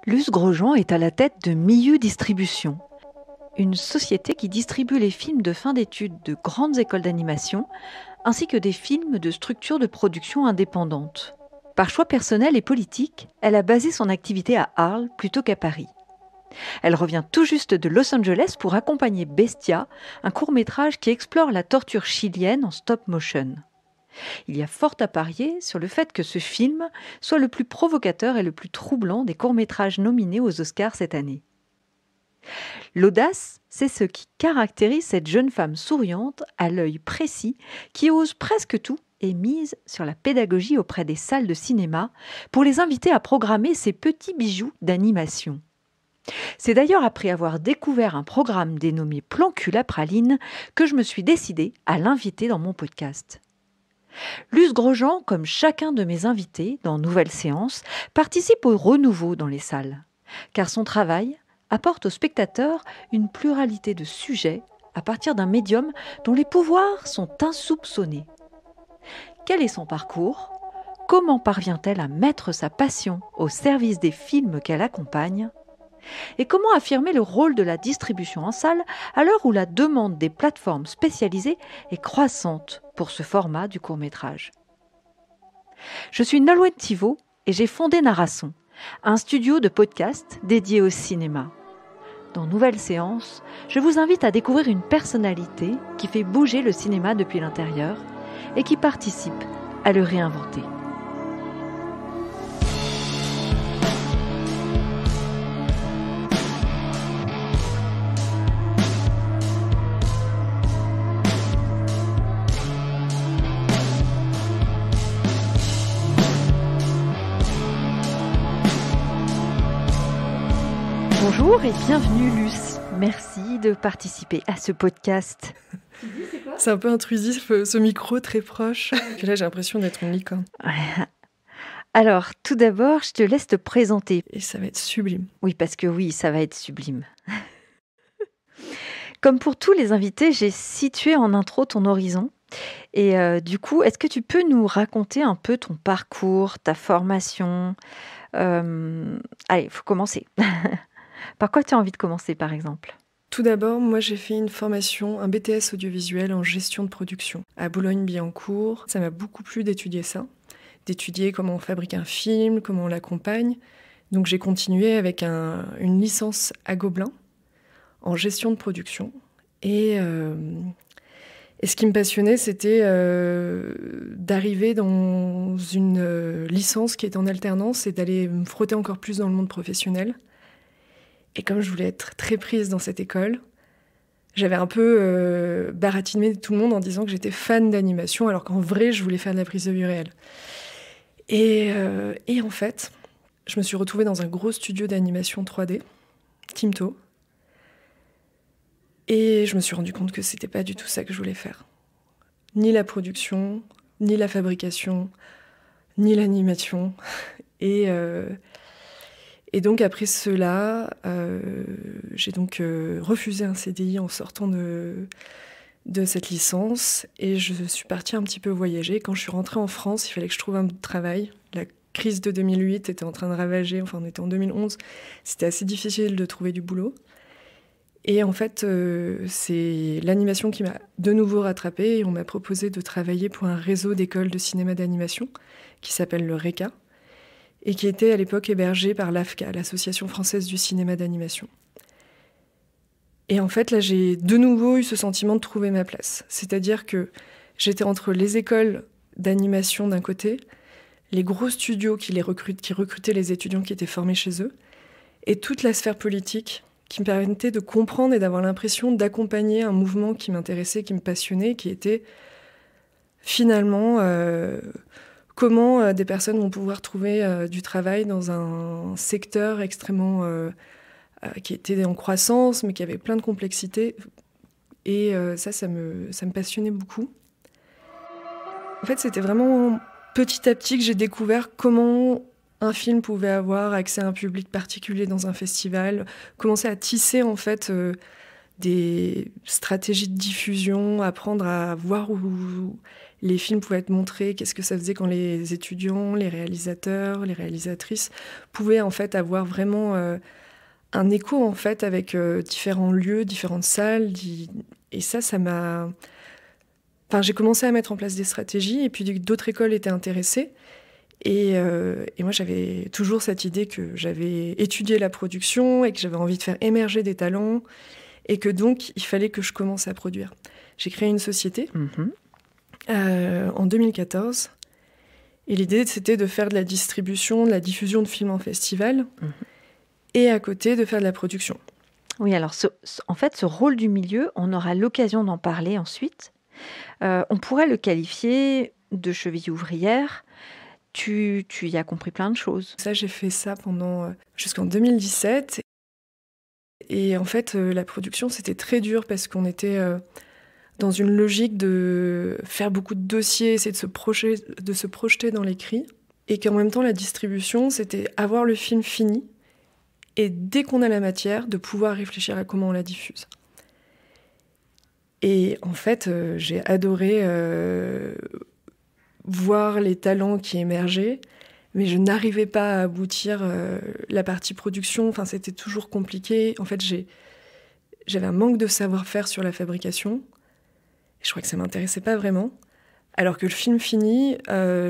Luce Grosjean est à la tête de Milieu Distribution, une société qui distribue les films de fin d'études de grandes écoles d'animation, ainsi que des films de structures de production indépendantes. Par choix personnel et politique, elle a basé son activité à Arles plutôt qu'à Paris. Elle revient tout juste de Los Angeles pour accompagner Bestia, un court-métrage qui explore la torture chilienne en stop-motion. Il y a fort à parier sur le fait que ce film soit le plus provocateur et le plus troublant des courts-métrages nominés aux Oscars cette année. L'audace, c'est ce qui caractérise cette jeune femme souriante, à l'œil précis, qui ose presque tout et mise sur la pédagogie auprès des salles de cinéma pour les inviter à programmer ces petits bijoux d'animation. C'est d'ailleurs après avoir découvert un programme dénommé Plan cul à praline que je me suis décidée à l'inviter dans mon podcast. Luce Grosjean, comme chacun de mes invités dans Nouvelle Séance, participe au renouveau dans les salles, car son travail apporte aux spectateurs une pluralité de sujets à partir d'un médium dont les pouvoirs sont insoupçonnés. Quel est son parcours ? Comment parvient-elle à mettre sa passion au service des films qu'elle accompagne ? Et comment affirmer le rôle de la distribution en salle à l'heure où la demande des plateformes spécialisées est croissante pour ce format du court-métrage ? Je suis Nolwenn Thivaud et j'ai fondé Narration, un studio de podcast dédié au cinéma. Dans Nouvelle Séance, je vous invite à découvrir une personnalité qui fait bouger le cinéma depuis l'intérieur et qui participe à le réinventer. Bonjour et bienvenue Luce. Merci de participer à ce podcast. C'est un peu intrusif ce micro très proche. Puis là j'ai l'impression d'être une licorne. Alors tout d'abord je te laisse te présenter. Et ça va être sublime. Oui parce que oui ça va être sublime. Comme pour tous les invités j'ai situé en intro ton horizon. Et du coup est-ce que tu peux nous raconter un peu ton parcours, ta formation Allez, il faut commencer. Par quoi tu as envie de commencer, par exemple ? Tout d'abord, moi j'ai fait une formation, un BTS audiovisuel en gestion de production à Boulogne-Billancourt. Ça m'a beaucoup plu d'étudier ça, d'étudier comment on fabrique un film, comment on l'accompagne. Donc j'ai continué avec une licence à Gobelin en gestion de production. Et ce qui me passionnait, c'était d'arriver dans une licence qui est en alternance et d'aller me frotter encore plus dans le monde professionnel. Et comme je voulais être très prise dans cette école, j'avais un peu baratiné tout le monde en disant que j'étais fan d'animation, alors qu'en vrai, je voulais faire de la prise de vue réelle. Et en fait, je me suis retrouvée dans un gros studio d'animation 3D, Timto. Et je me suis rendu compte que c'était pas du tout ça que je voulais faire. Ni la production, ni la fabrication, ni l'animation. Et donc après cela, j'ai donc refusé un CDI en sortant de cette licence et je suis partie un petit peu voyager. Quand je suis rentrée en France, il fallait que je trouve un travail. La crise de 2008 était en train de ravager, enfin on était en 2011. C'était assez difficile de trouver du boulot. Et en fait, c'est l'animation qui m'a de nouveau rattrapée et on m'a proposé de travailler pour un réseau d'écoles de cinéma d'animation qui s'appelle le RECA. Et qui était à l'époque hébergé par l'AFCA, l'Association française du cinéma d'animation. Et en fait, là, j'ai de nouveau eu ce sentiment de trouver ma place. C'est-à-dire que j'étais entre les écoles d'animation d'un côté, les gros studios qui recrutaient les étudiants qui étaient formés chez eux, et toute la sphère politique qui me permettait de comprendre et d'avoir l'impression d'accompagner un mouvement qui m'intéressait, qui me passionnait, qui était finalement... Comment des personnes vont pouvoir trouver du travail dans un secteur extrêmement... qui était en croissance, mais qui avait plein de complexité. Et ça me passionnait beaucoup. En fait, c'était vraiment petit à petit que j'ai découvert comment un film pouvait avoir accès à un public particulier dans un festival, commencer à tisser en fait des stratégies de diffusion, apprendre à voir où les films pouvaient être montrés, qu'est-ce que ça faisait quand les étudiants, les réalisateurs, les réalisatrices pouvaient en fait avoir vraiment un écho en fait avec différents lieux, différentes salles. Et ça m'a... Enfin, j'ai commencé à mettre en place des stratégies et puis d'autres écoles étaient intéressées. Et moi, j'avais toujours cette idée que j'avais étudié la production et que j'avais envie de faire émerger des talents et que donc, il fallait que je commence à produire. J'ai créé une société en 2014 et l'idée, c'était de faire de la distribution, de la diffusion de films en festival et à côté, de faire de la production. Oui, alors en fait, ce rôle du milieu, on aura l'occasion d'en parler ensuite. On pourrait le qualifier de cheville ouvrière. Tu y as compris plein de choses. Ça, j'ai fait ça jusqu'en 2017. Et en fait, la production, c'était très dur parce qu'on était dans une logique de faire beaucoup de dossiers, essayer de se projeter dans l'écrit. Et qu'en même temps, la distribution, c'était avoir le film fini et dès qu'on a la matière, de pouvoir réfléchir à comment on la diffuse. Et en fait, j'ai adoré voir les talents qui émergeaient, mais je n'arrivais pas à aboutir la partie production. Enfin, c'était toujours compliqué. En fait, j'avais un manque de savoir-faire sur la fabrication. Je crois que ça m'intéressait pas vraiment. Alors que le film fini,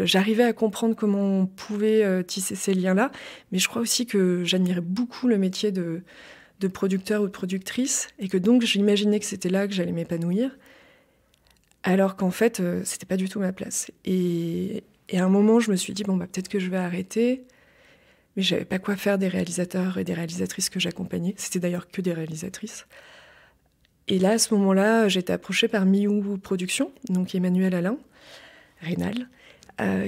j'arrivais à comprendre comment on pouvait tisser ces liens-là. Mais je crois aussi que j'admirais beaucoup le métier de producteur ou de productrice, et que donc j'imaginais que c'était là que j'allais m'épanouir, alors qu'en fait, c'était pas du tout ma place. Et à un moment, je me suis dit, peut-être que je vais arrêter, mais je savais pas quoi faire des réalisateurs et des réalisatrices que j'accompagnais. C'était d'ailleurs que des réalisatrices. Et là, à ce moment-là, j'ai été approchée par Miou Productions, donc Emmanuel Alain, Rénal,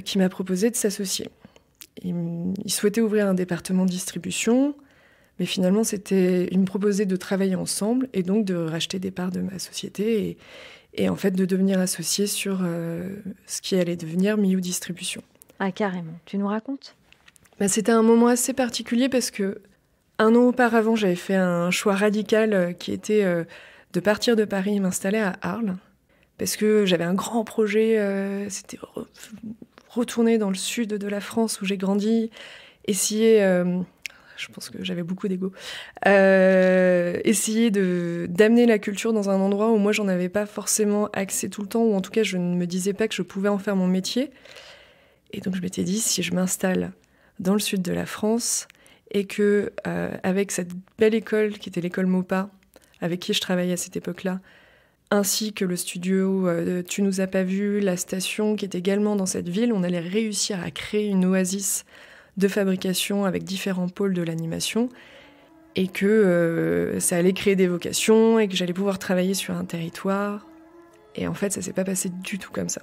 qui m'a proposé de s'associer. Il souhaitait ouvrir un département de distribution, mais finalement, il me proposait de travailler ensemble et donc de racheter des parts de ma société et en fait de devenir associé sur ce qui allait devenir Miou Distribution. Ah, carrément. Tu nous racontes ? C'était un moment assez particulier parce que 1 an auparavant, j'avais fait un choix radical qui était de partir de Paris et m'installer à Arles parce que j'avais un grand projet, c'était retourner dans le sud de la France où j'ai grandi, essayer... je pense que j'avais beaucoup d'ego. Essayer d'amener la culture dans un endroit où moi, j'en avais pas forcément accès tout le temps, ou en tout cas, je ne me disais pas que je pouvais en faire mon métier. Et donc, je m'étais dit, si je m'installe dans le sud de la France, et que, avec cette belle école, qui était l'école Maupas, avec qui je travaillais à cette époque-là, ainsi que le studio Tu nous as pas vu, la station, qui est également dans cette ville, on allait réussir à créer une oasis de fabrication avec différents pôles de l'animation et que ça allait créer des vocations et que j'allais pouvoir travailler sur un territoire. Et en fait, ça s'est pas passé du tout comme ça.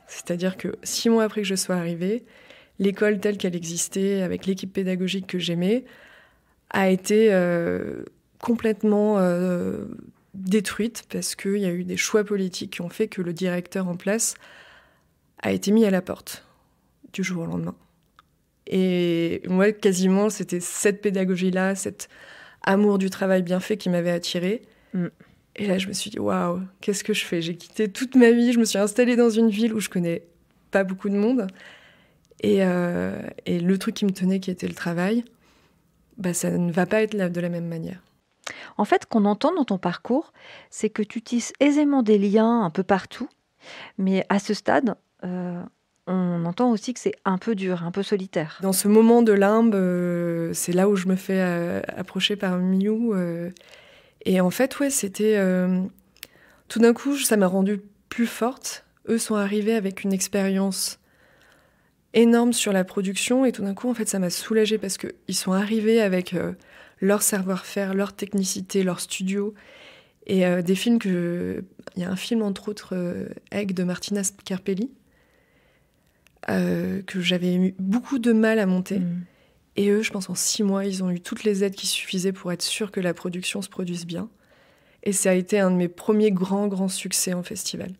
C'est-à-dire que 6 mois après que je sois arrivée, l'école telle qu'elle existait, avec l'équipe pédagogique que j'aimais, a été complètement... détruite parce qu'il y a eu des choix politiques qui ont fait que le directeur en place a été mis à la porte du jour au lendemain. Et moi, quasiment, c'était cette pédagogie-là, cet amour du travail bien fait qui m'avait attirée. Et là, je me suis dit, waouh, qu'est-ce que je fais ? J'ai quitté toute ma vie, je me suis installée dans une ville où je connais pas beaucoup de monde. Et le truc qui me tenait, qui était le travail, ça ne va pas être de la même manière. En fait, ce qu'on entend dans ton parcours, c'est que tu tisses aisément des liens un peu partout, mais à ce stade, on entend aussi que c'est un peu dur, un peu solitaire. Dans ce moment de limbe, c'est là où je me fais approcher par Miou. Et en fait, ouais, c'était... tout d'un coup, ça m'a rendue plus forte. Eux sont arrivés avec une expérience énorme sur la production, et tout d'un coup, en fait, ça m'a soulagée parce qu'ils sont arrivés avec... leur savoir-faire, leur technicité, leur studio. Et des films il y a un film, entre autres, Egg de Martina Scarpelli, que j'avais eu beaucoup de mal à monter. Et eux, je pense, en 6 mois, ils ont eu toutes les aides qui suffisaient pour être sûrs que la production se produise bien. Et ça a été un de mes premiers grands succès en festival.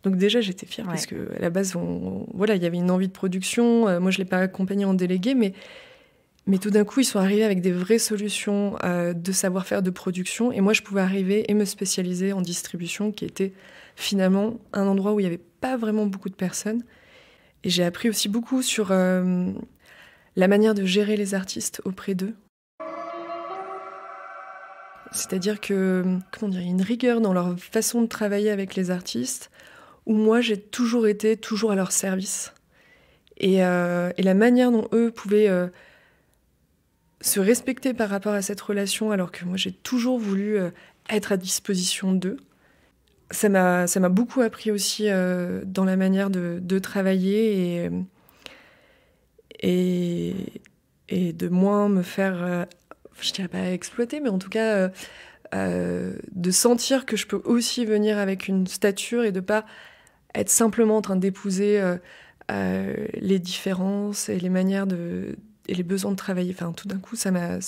Donc déjà, j'étais fière parce qu'à la base, il y avait une envie de production. Moi, je ne l'ai pas accompagné en délégué, mais Mais tout d'un coup, ils sont arrivés avec des vraies solutions de savoir-faire de production. Et moi, je pouvais arriver et me spécialiser en distribution, qui était finalement un endroit où il n'y avait pas vraiment beaucoup de personnes. Et j'ai appris aussi beaucoup sur la manière de gérer les artistes auprès d'eux. C'est-à-dire que, comment dire, il y a une rigueur dans leur façon de travailler avec les artistes, où moi, j'ai toujours été à leur service. Et la manière dont eux pouvaient se respecter par rapport à cette relation, alors que moi, j'ai toujours voulu être à disposition d'eux. Ça m'a beaucoup appris aussi dans la manière de travailler et de moins me faire, je dirais pas exploiter, mais en tout cas de sentir que je peux aussi venir avec une stature et de pas être simplement en train d'épouser les différences et les manières et les besoins de travailler. Enfin, tout d'un coup, ça m'a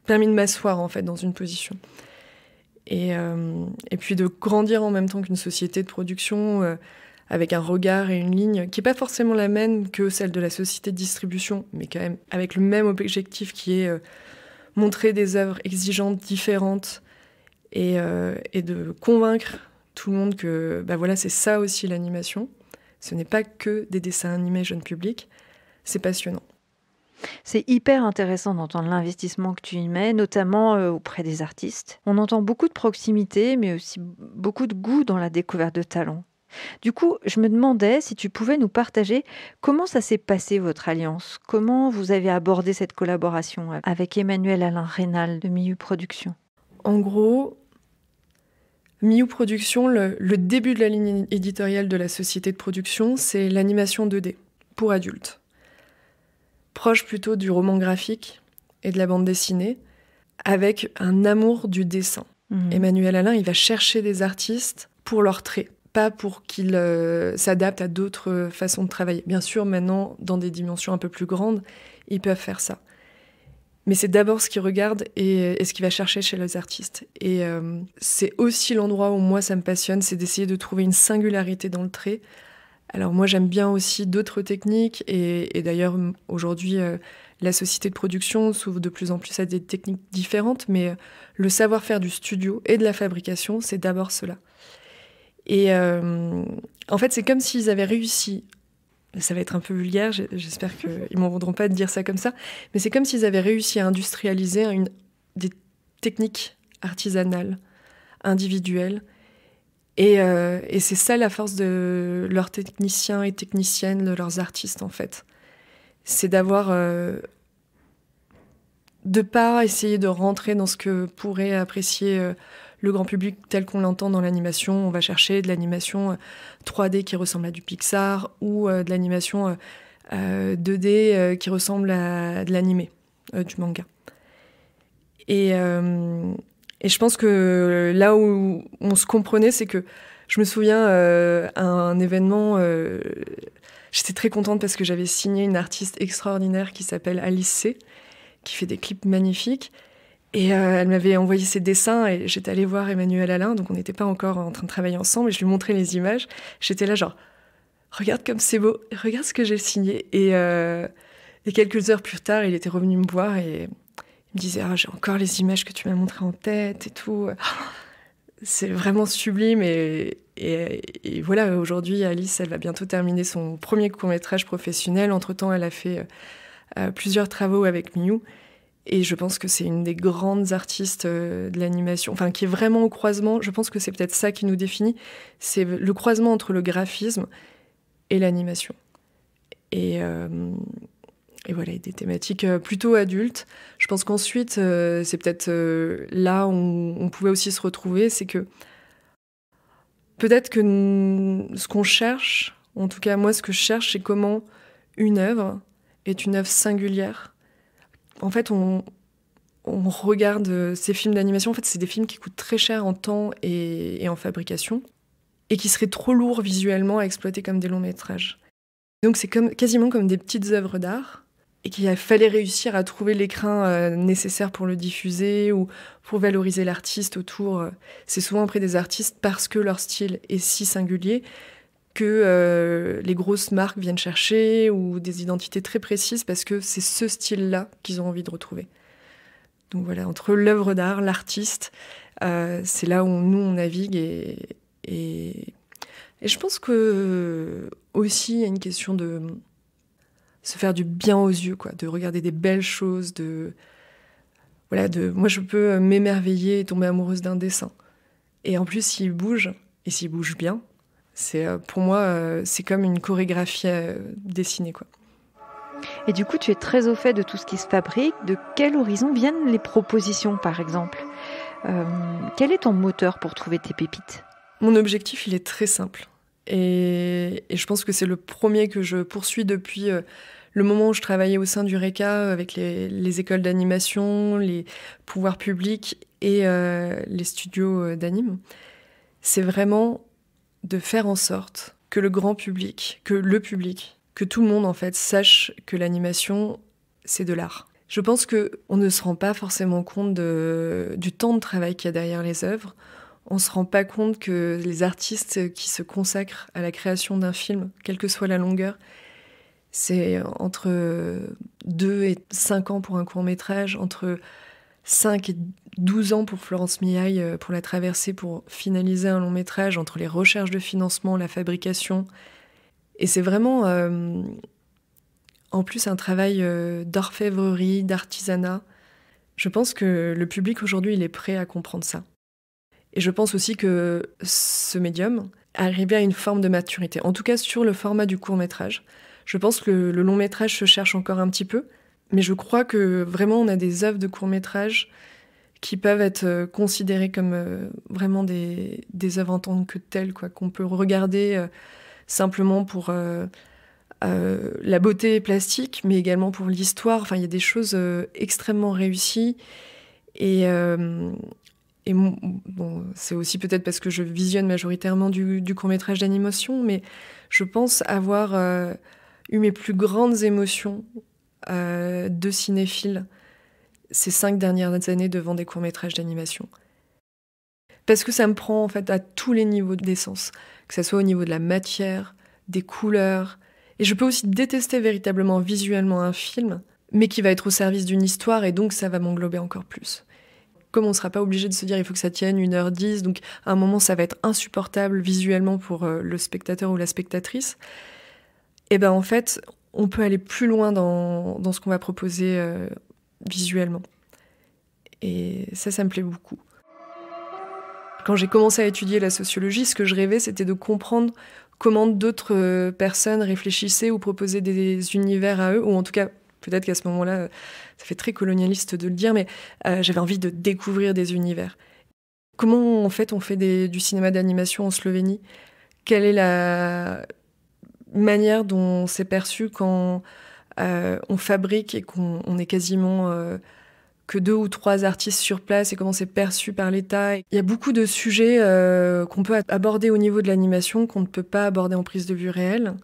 permis de m'asseoir en fait dans une position. Et puis de grandir en même temps qu'une société de production avec un regard et une ligne qui n'est pas forcément la même que celle de la société de distribution, mais quand même avec le même objectif qui est montrer des œuvres exigeantes, différentes, et de convaincre tout le monde que voilà, c'est ça aussi l'animation. Ce n'est pas que des dessins animés jeune public. C'est passionnant. C'est hyper intéressant d'entendre l'investissement que tu y mets, notamment auprès des artistes. On entend beaucoup de proximité, mais aussi beaucoup de goût dans la découverte de talents. Du coup, je me demandais si tu pouvais nous partager comment ça s'est passé, votre alliance. Comment vous avez abordé cette collaboration avec Emmanuel Alain Rénal de Miu Productions. En gros, Miu Productions, le début de la ligne éditoriale de la société de production, c'est l'animation 2D pour adultes. Proche plutôt du roman graphique et de la bande dessinée, avec un amour du dessin. Emmanuel Alain, il va chercher des artistes pour leurs traits, pas pour qu'ils s'adaptent à d'autres façons de travailler. Bien sûr, maintenant, dans des dimensions un peu plus grandes, ils peuvent faire ça. Mais c'est d'abord ce qu'il regarde et ce qu'il va chercher chez les artistes. Et c'est aussi l'endroit où moi, ça me passionne, c'est d'essayer de trouver une singularité dans le trait. Alors moi, j'aime bien aussi d'autres techniques. Et d'ailleurs, aujourd'hui, la société de production s'ouvre de plus en plus à des techniques différentes. Mais le savoir-faire du studio et de la fabrication, c'est d'abord cela. Et en fait, c'est comme s'ils avaient réussi... Ça va être un peu vulgaire, j'espère qu'ils m'en voudront pas de dire ça comme ça, mais c'est comme s'ils avaient réussi à industrialiser des techniques artisanales, individuelles. Et c'est ça la force de leurs techniciens et techniciennes, de leurs artistes en fait. C'est d'avoir... de pas essayer de rentrer dans ce que pourrait apprécier... le grand public tel qu'on l'entend dans l'animation. On va chercher de l'animation 3D qui ressemble à du Pixar ou de l'animation 2D qui ressemble à de l'animé, du manga. Et je pense que là où on se comprenait, c'est que je me souviens à un événement, j'étais très contente parce que j'avais signé une artiste extraordinaire qui s'appelle Alice C, qui fait des clips magnifiques. Et elle m'avait envoyé ses dessins et j'étais allée voir Emmanuel Alain, donc on n'était pas encore en train de travailler ensemble, et je lui montrais les images. J'étais là genre, regarde comme c'est beau, regarde ce que j'ai signé. Et quelques heures plus tard, il était revenu me voir et il me disait, j'ai encore les images que tu m'as montrées en tête et tout. C'est vraiment sublime. Et voilà, aujourd'hui, Alice, elle va bientôt terminer son premier court-métrage professionnel. Entre-temps, elle a fait plusieurs travaux avec Miu. Et je pense que c'est une des grandes artistes de l'animation, enfin qui est vraiment au croisement. Je pense que c'est peut-être ça qui nous définit. C'est le croisement entre le graphisme et l'animation. Et voilà, des thématiques plutôt adultes. Je pense qu'ensuite, c'est peut-être là où on pouvait aussi se retrouver, c'est que peut-être que ce qu'on cherche, en tout cas moi ce que je cherche, c'est comment une œuvre est une œuvre singulière. En fait, on regarde ces films d'animation. En fait, c'est des films qui coûtent très cher en temps et en fabrication et qui seraient trop lourds visuellement à exploiter comme des longs métrages. Donc, c'est quasiment comme des petites œuvres d'art et qu'il fallait réussir à trouver l'écrin nécessaire pour le diffuser ou pour valoriser l'artiste autour. C'est souvent auprès des artistes parce que leur style est si singulier que les grosses marques viennent chercher, ou des identités très précises, parce que c'est ce style-là qu'ils ont envie de retrouver. Donc voilà, entre l'œuvre d'art, l'artiste, c'est là où nous, on navigue. Et je pense que aussi, il y a une question de se faire du bien aux yeux, quoi, de regarder des belles choses, moi, je peux m'émerveiller et tomber amoureuse d'un dessin. Et en plus, s'il bouge, et s'il bouge bien, pour moi, c'est comme une chorégraphie dessinée, quoi. Et du coup, tu es très au fait de tout ce qui se fabrique. De quel horizon viennent les propositions, par exemple ? Quel est ton moteur pour trouver tes pépites ? Mon objectif, il est très simple. Et je pense que c'est le premier que je poursuis depuis le moment où je travaillais au sein du RECA avec les écoles d'animation, les pouvoirs publics et les studios d'anime. C'est vraiment de faire en sorte que le grand public, que tout le monde en fait sache que l'animation, c'est de l'art. Je pense qu'on ne se rend pas forcément compte du temps de travail qu'il y a derrière les œuvres. On ne se rend pas compte que les artistes qui se consacrent à la création d'un film, quelle que soit la longueur, c'est entre 2 et 5 ans pour un court-métrage, entre 5 et 12 ans pour Florence Miaille, pour La Traversée, pour finaliser un long-métrage, entre les recherches de financement, la fabrication. Et c'est vraiment, en plus, un travail d'orfèvrerie, d'artisanat. Je pense que le public, aujourd'hui, il est prêt à comprendre ça. Et je pense aussi que ce médium arrivait à une forme de maturité, en tout cas sur le format du court-métrage. Je pense que le long-métrage se cherche encore un petit peu, mais je crois que vraiment on a des œuvres de court-métrage qui peuvent être considérées comme vraiment des œuvres en tant que telles, quoi, qu'on peut regarder simplement pour la beauté plastique, mais également pour l'histoire. Enfin, il y a des choses extrêmement réussies. Et bon, c'est aussi peut-être parce que je visionne majoritairement du court-métrage d'animation, mais je pense avoir eu mes plus grandes émotions de cinéphile ces 5 dernières années devant des courts-métrages d'animation. Parce que ça me prend en fait à tous les niveaux d'essence, que ce soit au niveau de la matière, des couleurs. Et je peux aussi détester véritablement visuellement un film, mais qui va être au service d'une histoire, et donc ça va m'englober encore plus. Comme on ne sera pas obligé de se dire il faut que ça tienne 1h10, donc à un moment ça va être insupportable visuellement pour le spectateur ou la spectatrice, et ben en fait on peut aller plus loin dans ce qu'on va proposer visuellement. Et ça me plaît beaucoup. Quand j'ai commencé à étudier la sociologie, ce que je rêvais, c'était de comprendre comment d'autres personnes réfléchissaient ou proposaient des univers à eux, ou en tout cas, peut-être qu'à ce moment-là, ça fait très colonialiste de le dire, mais j'avais envie de découvrir des univers. Comment, en fait, on fait du cinéma d'animation en Slovénie ? Quelle est la manière dont c'est perçu quand on fabrique et qu'on est quasiment que 2 ou 3 artistes sur place, et comment c'est perçu par l'État. Il y a beaucoup de sujets qu'on peut aborder au niveau de l'animation qu'on ne peut pas aborder en prise de vue réelle.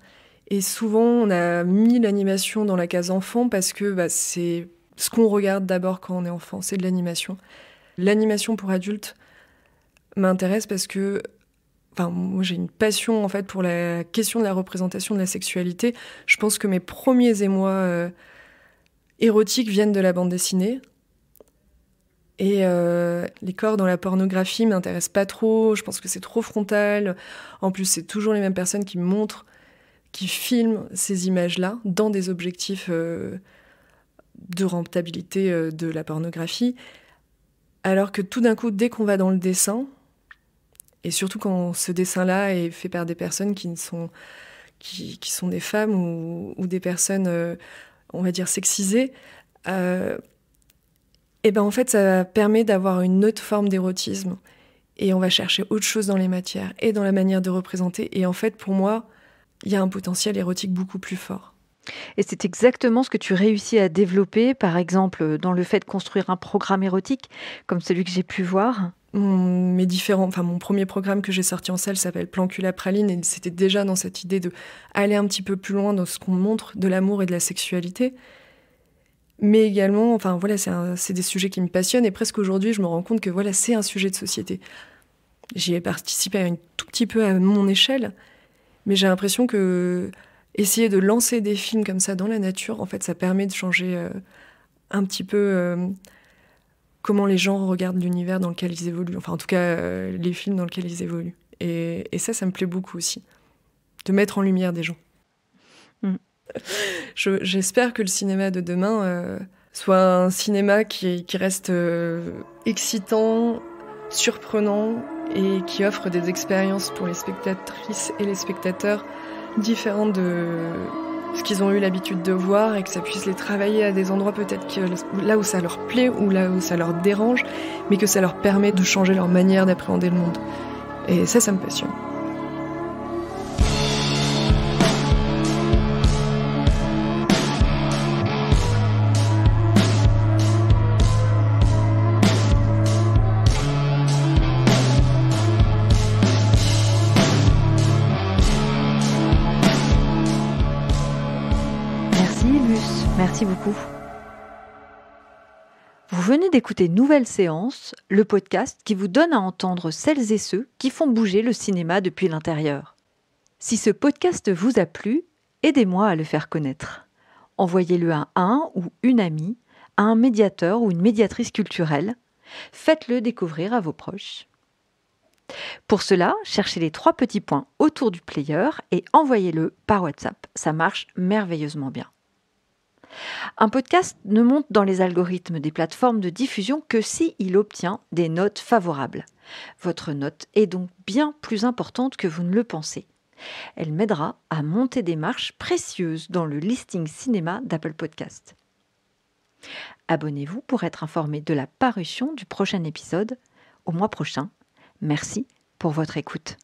Et souvent, on a mis l'animation dans la case enfant parce que c'est ce qu'on regarde d'abord quand on est enfant, c'est de l'animation. L'animation pour adultes m'intéresse parce que moi, j'ai une passion en fait pour la question de la représentation de la sexualité. Je pense que mes premiers émois érotiques viennent de la bande dessinée. Et les corps dans la pornographie m'intéressent pas trop. Je pense que c'est trop frontal. En plus, c'est toujours les mêmes personnes qui montrent, qui filment ces images-là dans des objectifs de rentabilité de la pornographie. Alors que tout d'un coup, dès qu'on va dans le dessin, et surtout quand ce dessin-là est fait par des personnes qui sont des femmes ou des personnes, on va dire, sexisées, et ben en fait, ça permet d'avoir une autre forme d'érotisme. Et on va chercher autre chose dans les matières et dans la manière de représenter. Et en fait, pour moi, il y a un potentiel érotique beaucoup plus fort. Et c'est exactement ce que tu réussis à développer, par exemple, dans le fait de construire un programme érotique, comme celui que j'ai pu voir. Mon premier programme que j'ai sorti en salle s'appelle Plan cul à praline, et c'était déjà dans cette idée de aller un petit peu plus loin dans ce qu'on montre de l'amour et de la sexualité. Mais également, c'est des sujets qui me passionnent, et presque aujourd'hui, je me rends compte que c'est un sujet de société. J'y ai participé tout petit peu à mon échelle, Mais j'ai l'impression que essayer de lancer des films comme ça dans la nature, en fait, ça permet de changer un petit peu comment les gens regardent l'univers dans lequel ils évoluent. Enfin, en tout cas, les films dans lesquels ils évoluent. Et ça me plaît beaucoup aussi, de mettre en lumière des gens. Mm. J'espère que le cinéma de demain soit un cinéma qui reste excitant, surprenant et qui offre des expériences pour les spectatrices et les spectateurs différentes de ce qu'ils ont eu l'habitude de voir et que ça puisse les travailler à des endroits peut-être là où ça leur plaît ou là où ça leur dérange, mais que ça leur permet de changer leur manière d'appréhender le monde. Et ça me passionne. Merci beaucoup. Vous venez d'écouter Nouvelle Séance, le podcast qui vous donne à entendre celles et ceux qui font bouger le cinéma depuis l'intérieur. Si ce podcast vous a plu, aidez-moi à le faire connaître. Envoyez-le à un ou une amie, à un médiateur ou une médiatrice culturelle. Faites-le découvrir à vos proches. Pour cela, cherchez les 3 petits points autour du player et envoyez-le par WhatsApp. Ça marche merveilleusement bien. Un podcast ne monte dans les algorithmes des plateformes de diffusion que s'il obtient des notes favorables. Votre note est donc bien plus importante que vous ne le pensez. Elle m'aidera à monter des marches précieuses dans le listing cinéma d'Apple Podcast. Abonnez-vous pour être informé de la parution du prochain épisode au mois prochain. Merci pour votre écoute.